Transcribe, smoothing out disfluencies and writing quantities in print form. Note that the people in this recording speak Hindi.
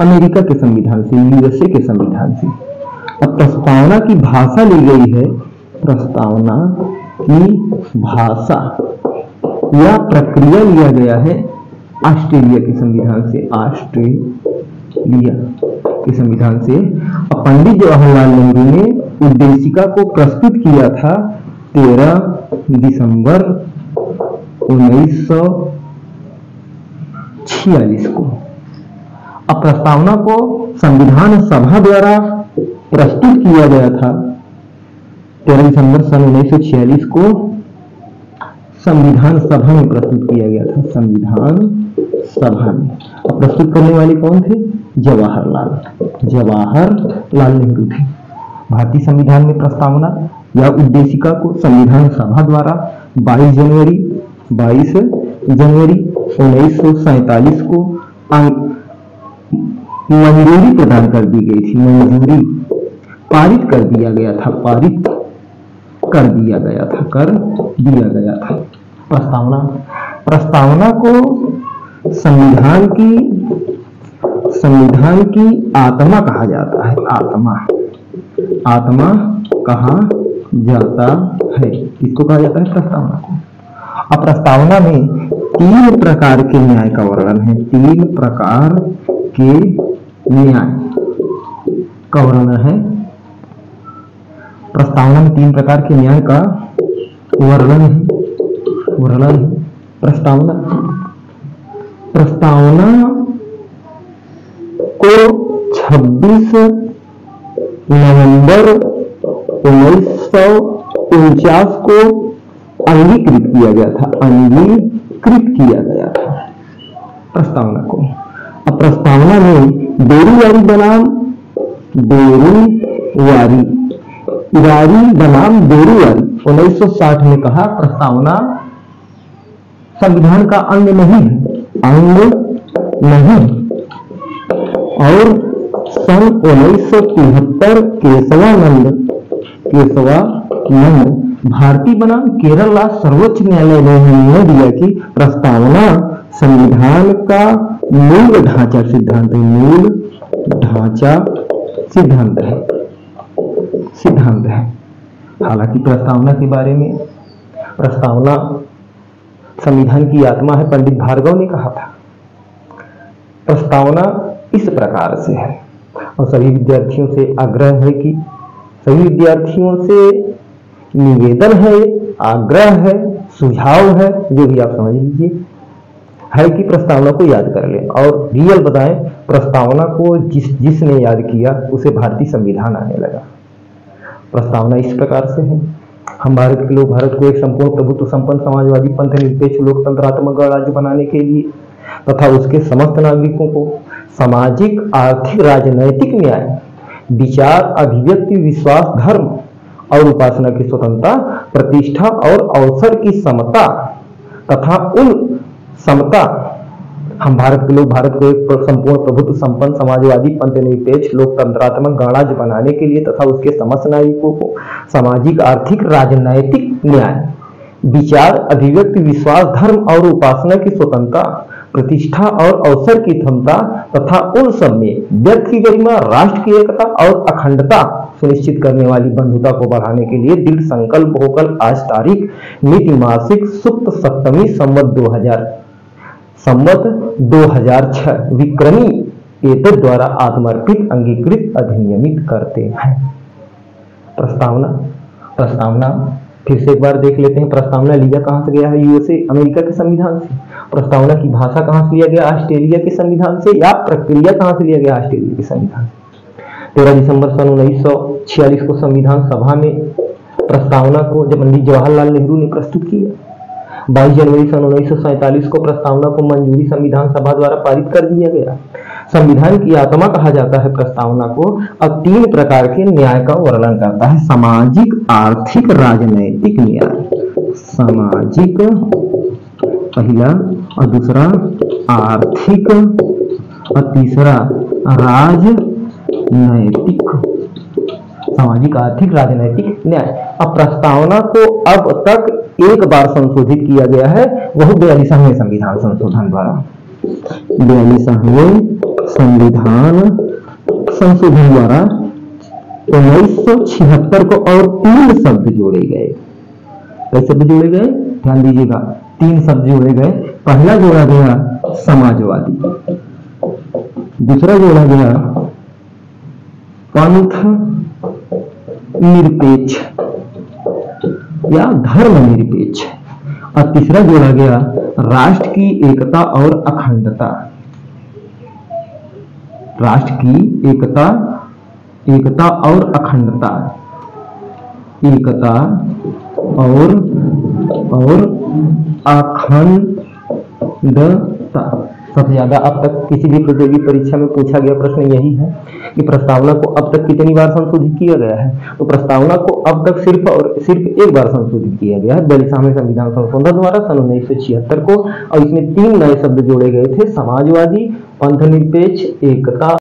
अमेरिका के संविधान से, यूएसए के संविधान से। अब प्रस्तावना की भाषा ली गई है, प्रस्तावना की भाषा या प्रक्रिया लिया गया है ऑस्ट्रेलिया के संविधान से, ऑस्ट्रेलिया के संविधान से। पंडित जवाहरलाल नेहरू ने उद्देशिका को प्रस्तुत किया था 13 दिसंबर 1946 को। अब प्रस्तावना को संविधान सभा द्वारा प्रस्तुत किया गया था 13 दिसंबर सन 1946 को संविधान सभा में प्रस्तुत किया गया था, संविधान सभा में। अब प्रस्तुत करने वाले कौन थे? जवाहरलाल नेहरू थे। भारतीय संविधान में प्रस्तावना या उद्देशिका को संविधान सभा द्वारा 22 जनवरी 1947 को मंजूरी प्रदान कर दी गई थी, पारित कर दिया गया था प्रस्तावना को संविधान की आत्मा कहा जाता है, आत्मा कहा जाता है। किसको कहा जाता है? प्रस्तावना को। अब प्रस्तावना में 3 प्रकार के न्याय का वर्णन है, 3 प्रकार के न्याय का वर्णन है। प्रस्तावना में 3 प्रकार के न्याय का वर्णन है। प्रस्तावना को 26 नवंबर 1949 को अंगीकृत किया गया था, प्रस्तावना को। अब प्रस्तावना में बेरुवारी बनाम बेरुवारी 1960 में कहा प्रस्तावना संविधान का अंग नहीं है। और सन 1973 केशवानंद भारती बनाम केरल राज्य सर्वोच्च न्यायालय ने निर्णय दिया कि प्रस्तावना संविधान का मूल ढांचा सिद्धांत है। हालांकि प्रस्तावना के बारे में, प्रस्तावना संविधान की आत्मा है, पंडित भार्गव ने कहा था। प्रस्तावना इस प्रकार से है और सभी विद्यार्थियों से निवेदन है, आग्रह है, सुझाव है, जो भी आप समझ लीजिए, है कि प्रस्तावना को याद कर लें और रियल बताएं। प्रस्तावना को जिसने याद किया उसे भारतीय संविधान आने लगा। प्रस्तावना इस प्रकार से है। हम भारत के लोग भारत को एक संपूर्ण प्रभुत्व संपन्न समाजवादी पंथ निरपेक्ष लोकतंत्रात्मक गणराज्य बनाने के लिए तथा उसके समस्त नागरिकों को सामाजिक, आर्थिक, राजनैतिक न्याय, विचार, अभिव्यक्ति, विश्वास, धर्म और उपासना की स्वतंत्रता, प्रतिष्ठा और अवसर की समता तथा उन समता। हम भारत के लोग भारत को एक संपूर्ण प्रभुत्व संपन्न समाजवादी पंथ निरपेक्ष लोकतंत्रात्मक गणराज्य बनाने के लिए तथा उसके समस्त नागरिकों को सामाजिक, आर्थिक, राजनैतिक न्याय, विचार, अभिव्यक्ति, विश्वास, धर्म और उपासना की स्वतंत्रता, प्रतिष्ठा और अवसर की क्षमता तथा उन सब में व्यक्ति की गरिमा, राष्ट्र की एकता और अखंडता सुनिश्चित करने वाली बंधुता को बढ़ाने के लिए दृढ़ संकल्प होकर आज तारीख नीति मासिक सुक्त सप्तमी संवत 2006 विक्रमी एतद द्वारा आत्मर्पित अंगीकृत अधिनियमित करते हैं। प्रस्तावना फिर से एक बार देख लेते हैं। प्रस्तावना लिया कहां से गया है? यूएसए, अमेरिका के संविधान से। प्रस्तावना की भाषा कहां से लिया गया? ऑस्ट्रेलिया के संविधान से। या प्रक्रिया कहां से लिया गया? ऑस्ट्रेलिया के संविधान से। 13 दिसंबर सन 1946 को संविधान सभा में प्रस्तावना को जब पंडित जवाहरलाल नेहरू ने प्रस्तुत किया, 22 जनवरी सन 1947 को प्रस्तावना को मंजूरी संविधान सभा द्वारा पारित कर दिया गया। संविधान की आत्मा कहा जाता है प्रस्तावना को। अब 3 प्रकार के न्याय का वर्णन करता है। सामाजिक, आर्थिक, राजनैतिक न्याय। सामाजिक पहला और दूसरा आर्थिक और तीसरा राजनैतिक। सामाजिक, आर्थिक, राजनैतिक न्याय। अब प्रस्तावना को अब तक एक बार संशोधित किया गया है, वह 42वें संविधान संशोधन द्वारा। 42वें संविधान संशोधन द्वारा 1976 को और 3 शब्द जोड़े गए। कई शब्द जोड़े गए, ध्यान दीजिएगा, 3 शब्द जोड़े गए। पहला जोड़ा गया समाजवादी, दूसरा जोड़ा गया पंथ निरपेक्ष या धर्म निरपेक्ष, और तीसरा जोड़ा गया राष्ट्र की एकता और अखंडता। राष्ट्र की एकता और अखंडता, एकता और अखंडता। सबसे ज्यादा अब तक किसी भी प्रतियोगी परीक्षा में पूछा गया प्रश्न यही है कि प्रस्तावना को अब तक कितनी बार संशोधित किया गया है। तो प्रस्तावना को अब तक सिर्फ एक बार संशोधित किया गया है, बेलसामी संविधान संशोधन द्वारा सन 1976 को, और इसमें 3 नए शब्द जोड़े गए थे, समाजवादी, पंथ निरपेक्ष, एकता